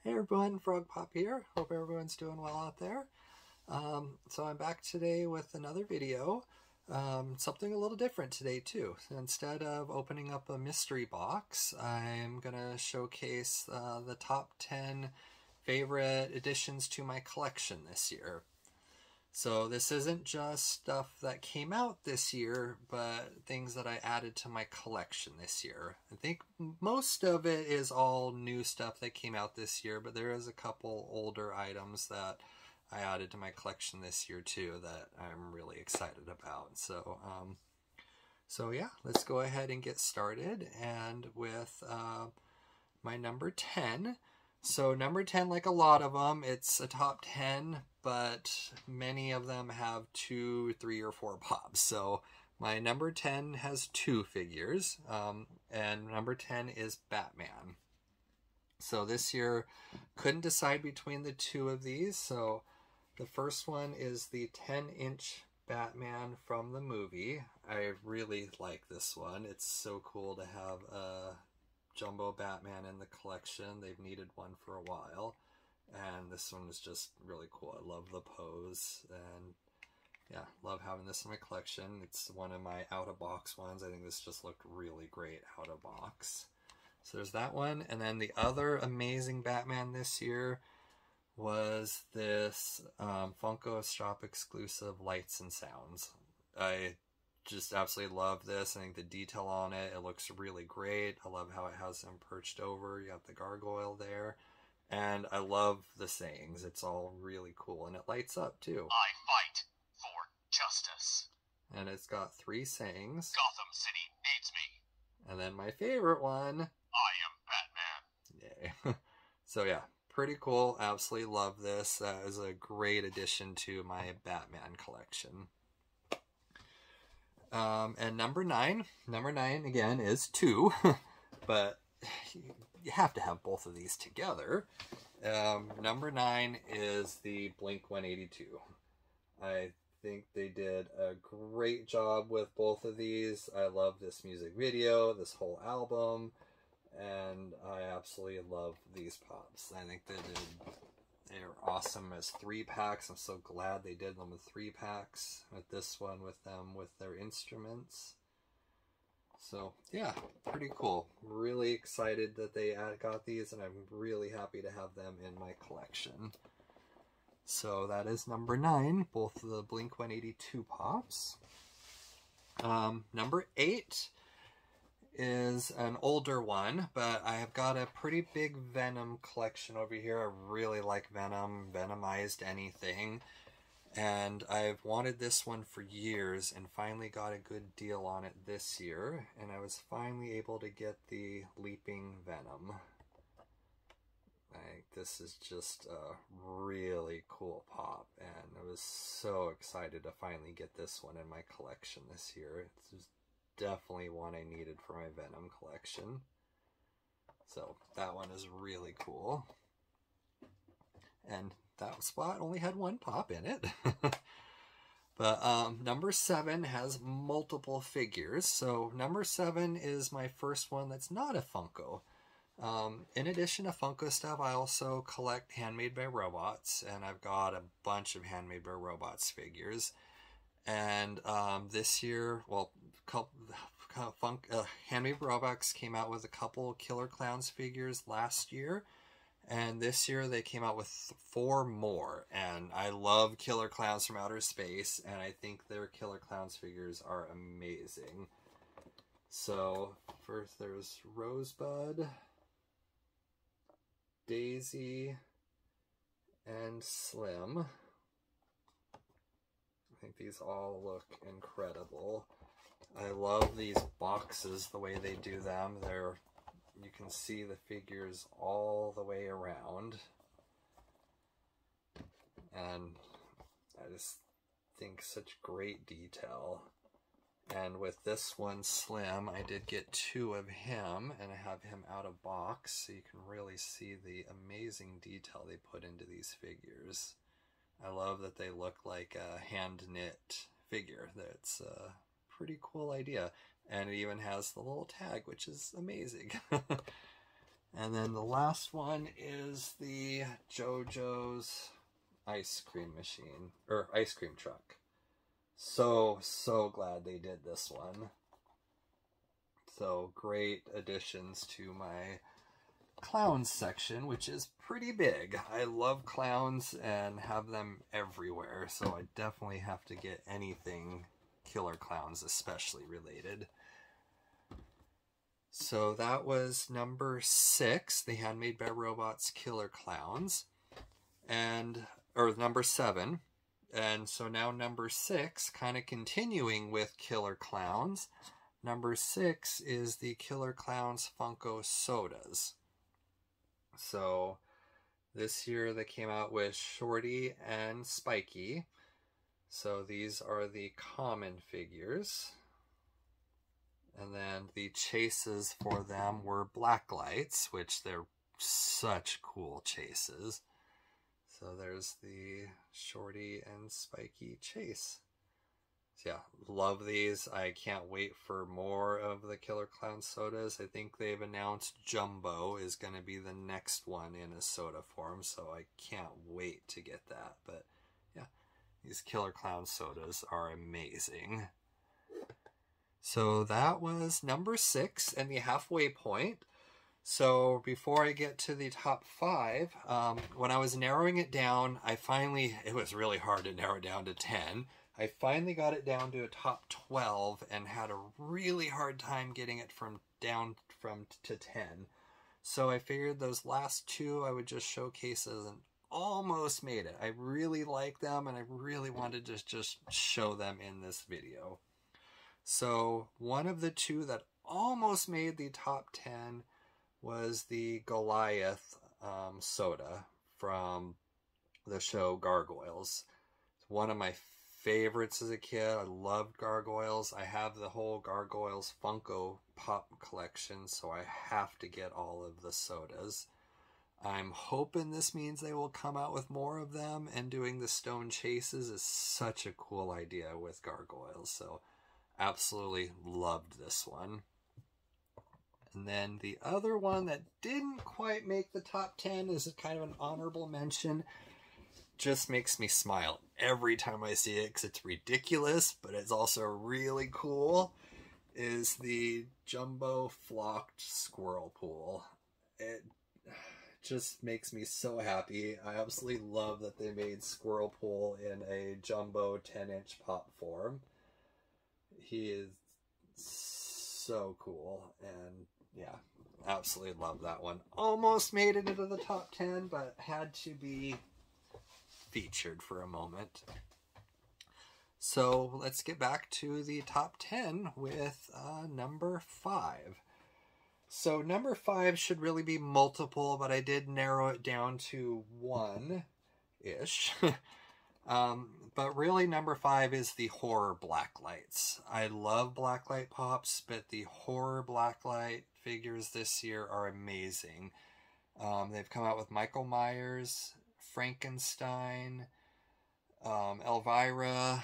Hey everyone, Frog Pop here. Hope everyone's doing well out there. So I'm back today with another video. Something a little different today too. Instead of opening up a mystery box, I'm gonna showcase the top 10 favorite additions to my collection this year. So this isn't just stuff that came out this year, but things that I added to my collection this year. I think most of it is all new stuff that came out this year, but there is a couple older items that I added to my collection this year too that I'm really excited about. So yeah, let's go ahead and get started. And with my number 10. So number 10, like a lot of them, it's a top 10, but many of them have 2, 3, or 4 pops. So my number 10 has 2 figures, and number 10 is Batman. So this year, couldn't decide between the 2 of these. So the first one is the 10-inch Batman from the movie. I really like this one. It's so cool to have a jumbo Batman in the collection. They've needed one for a while, and this one is just really cool. I love the pose, and yeah, love having this in my collection. It's one of my out-of-box ones. I think this just looked really great out-of-box. So there's that one, and then the other amazing Batman this year was this Funko shop exclusive Lights and Sounds. I just absolutely love this. I think the detail on it, it looks really great. I love how it has them perched over. You have the gargoyle there. And I love the sayings. It's all really cool. And it lights up too. I fight for justice. And it's got 3 sayings. Gotham City needs me. And then my favorite one. I am Batman. Yay. So yeah, pretty cool. Absolutely love this. That is a great addition to my Batman collection. And number 9 again is 2, but you have to have both of these together. Number 9 is the Blink-182. I think they did a great job with both of these. I love this music video, this whole album, and I absolutely love these pops. I think they're awesome as 3-packs. I'm so glad they did them with 3-packs. With this one, with them, with their instruments. So yeah, pretty cool. Really excited that they got these, and I'm really happy to have them in my collection. So that is number 9, both of the Blink-182 pops. Number 8 is an older one, but I have got a pretty big Venom collection over here. I really like Venom, Venomized anything, and I've wanted this one for years and finally got a good deal on it this year, and I was finally able to get the Leaping Venom. This is just a really cool pop, and I was so excited to finally get this one in my collection this year. It's just definitely one I needed for my Venom collection. So that one is really cool. And that spot only had 1 pop in it. But number 7 has multiple figures. So number 7 is my first one that's not a Funko. In addition to Funko stuff, I also collect Handmade by Robots, and I've got a bunch of Handmade by Robots figures. And this year, well, Handmade by Robots came out with a couple Killer Clowns figures last year, and this year they came out with 4 more. And I love Killer Clowns from Outer Space, and I think their Killer Clowns figures are amazing. So first there's Rosebud, Daisy, and Slim. I think these all look incredible. I love these boxes, the way they do them. You can see the figures all the way around. And I just think such great detail. And with this one, Slim, I did get 2 of him, and I have him out of box, so you can really see the amazing detail they put into these figures. I love that they look like a hand-knit figure. That's a pretty cool idea. And it even has the little tag, which is amazing. And then the last one is the JoJo's ice cream machine, or ice cream truck. So glad they did this one. So great additions to my clowns section, which is pretty big. I love clowns and have them everywhere, so I definitely have to get anything Killer Clowns especially related. So that was number 6, the Handmade by Robots Killer Clowns, or number 7. And so now number 6, kind of continuing with Killer Clowns. Number 6 is the Killer Clowns Funko sodas. So this year they came out with Shorty and Spiky. So these are the common figures. And then the chases for them were black lights, which they're such cool chases. So there's the Shorty and Spiky chase. So yeah, love these. I can't wait for more of the Killer Clown sodas. I think they've announced Jumbo is going to be the next one in a soda form, so I can't wait to get that. But yeah, these Killer Clown sodas are amazing. So that was number 6 and the halfway point. So before I get to the top 5, when I was narrowing it down, it was really hard to narrow it down to 10. I finally got it down to a top 12 and had a really hard time getting it down to 10. So I figured those last 2 I would just showcase as an almost made it. I really like them and I really wanted to just show them in this video. So one of the 2 that almost made the top 10 was the Goliath soda from the show Gargoyles. It's one of my favorites as a kid. I loved Gargoyles. I have the whole Gargoyles Funko Pop collection, so I have to get all of the sodas. I'm hoping this means they will come out with more of them, and doing the stone chases is such a cool idea with Gargoyles, so absolutely loved this one. And then the other one that didn't quite make the top 10 is kind of an honorable mention. Just makes me smile every time I see it because it's ridiculous, but it's also really cool, is the Jumbo Flocked Squirrel Pool. It just makes me so happy. I absolutely love that they made Squirrel Pool in a Jumbo 10-inch pop form. He is so cool, and yeah, absolutely love that one. Almost made it into the top 10, but had to be featured for a moment. So let's get back to the top 10 with number 5. So number 5 should really be multiple, but I did narrow it down to 1-ish. But really number 5 is the horror blacklights. I love blacklight pops, but the horror blacklight figures this year are amazing. They've come out with Michael Myers, Frankenstein, Elvira,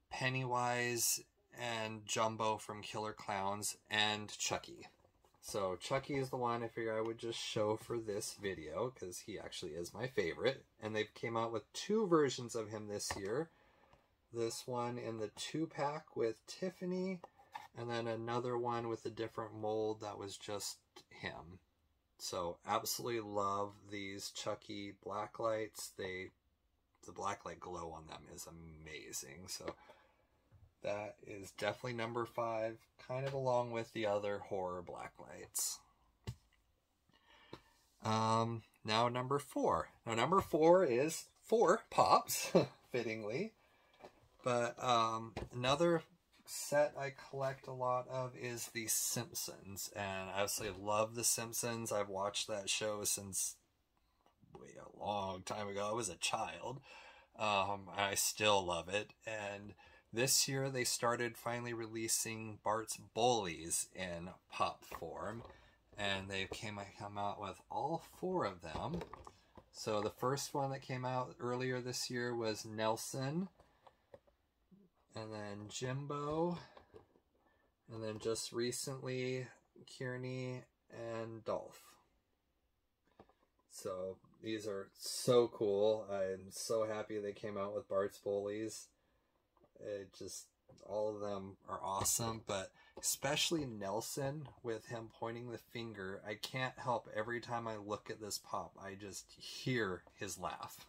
Pennywise, and Jumbo from Killer Clowns, and Chucky. So Chucky is the one I figure I would just show for this video because he actually is my favorite. And they came out with 2 versions of him this year. This one in the 2-pack with Tiffany, and then another one with a different mold that was just him. So absolutely love these Chucky blacklights. The blacklight glow on them is amazing. So that is definitely number 5, kind of along with the other horror blacklights. Now number 4. Now number 4 is 4 pops, fittingly. But another set I collect a lot of is The Simpsons. And I absolutely love The Simpsons. I've watched that show since a long time ago. I was a child. I still love it. And this year they started finally releasing Bart's Bullies in pop form, and they've come out with all 4 of them. So the first one that came out earlier this year was Nelson, and then Jimbo, and then just recently Kearney and Dolph. So these are so cool. I'm so happy they came out with Bart's Bullies. It just, all of them are awesome, but especially Nelson with him pointing the finger. I can't help, every time I look at this pop, I just hear his laugh.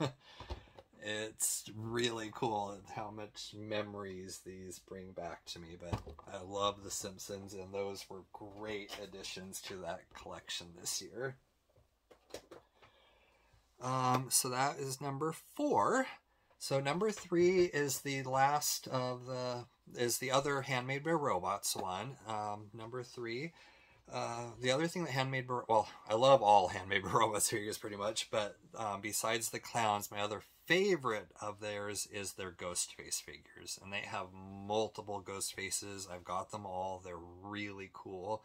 It's really cool how much memories these bring back to me, but I love The Simpsons, and those were great additions to that collection this year. So that is number 4. So number 3 is the last of the other Handmade by Robots one. Number 3. The other thing that Handmade by, well, I love all Handmade by Robots figures pretty much, but besides the clowns, my other favorite of theirs is their Ghostface figures, and they have multiple Ghostfaces. I've got them all. They're really cool.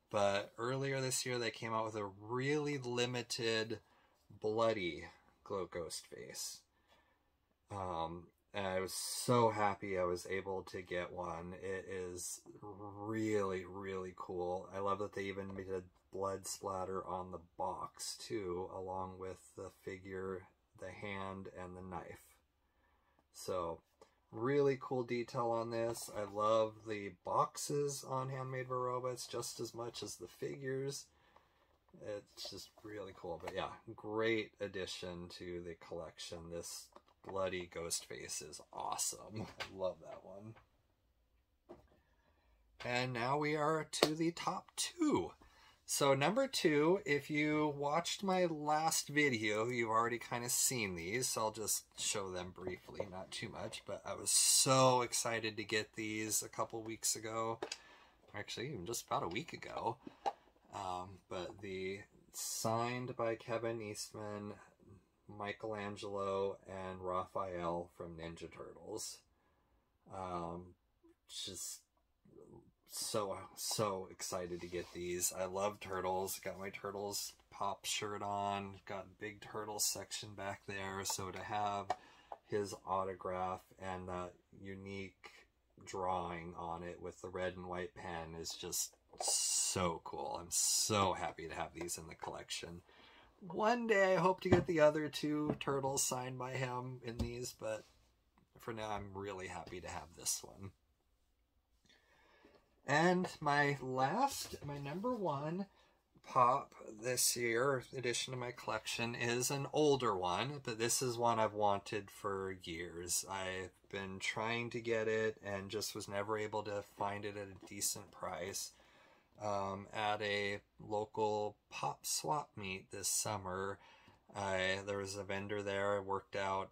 But earlier this year, they came out with a really limited bloody Ghostface. And I was so happy I was able to get one. It is really, really cool. I love that they even made a blood splatter on the box too, along with the figure, the hand, and the knife. So really cool detail on this. I love the boxes on Handmade by Robots just as much as the figures. It's just really cool. But yeah, great addition to the collection. This bloody Ghostface is awesome. I love that one. And now we are to the top 2. So number 2, if you watched my last video, you've already kind of seen these, so I'll just show them briefly, not too much, but I was so excited to get these a couple weeks ago, actually even just about a week ago. But the signed by Kevin Eastman, Michelangelo, and Raphael from Ninja Turtles. Just so excited to get these. I love turtles. Got my Turtles pop shirt on. Got big turtle section back there. So to have his autograph and that unique drawing on it with the red and white pen is just so cool. I'm so happy to have these in the collection. One day I hope to get the other 2 turtles signed by him in these, but for now I'm really happy to have this one. And my number 1 pop this year, addition to my collection, is an older one, but this is one I've wanted for years. I've been trying to get it and just was never able to find it at a decent price. At a local pop swap meet this summer, there was a vendor there. I worked out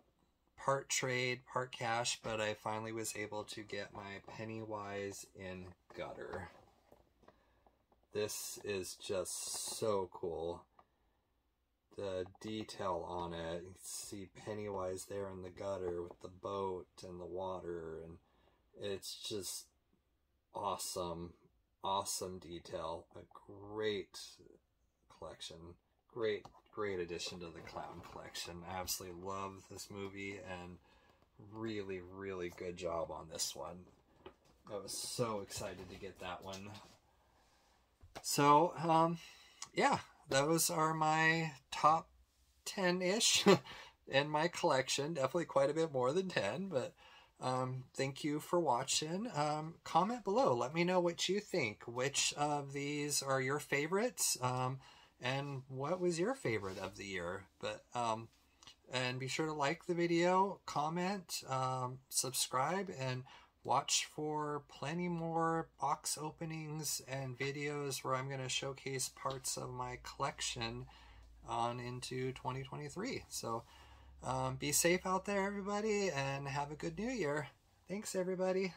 part trade, part cash, but I finally was able to get my Pennywise in gutter. This is just so cool. The detail on it, you can see Pennywise there in the gutter with the boat and the water, and it's just awesome. Awesome detail. A great collection. Great addition to the clown collection. I absolutely love this movie, and really, really good job on this one. I was so excited to get that one. So, yeah, those are my top 10-ish in my collection. Definitely quite a bit more than 10, but thank you for watching. Comment below. Let me know what you think. Which of these are your favorites? And what was your favorite of the year? But and be sure to like the video, comment, subscribe, and watch for plenty more box openings and videos where I'm going to showcase parts of my collection on into 2023. So be safe out there, everybody, and have a good new year. Thanks, everybody.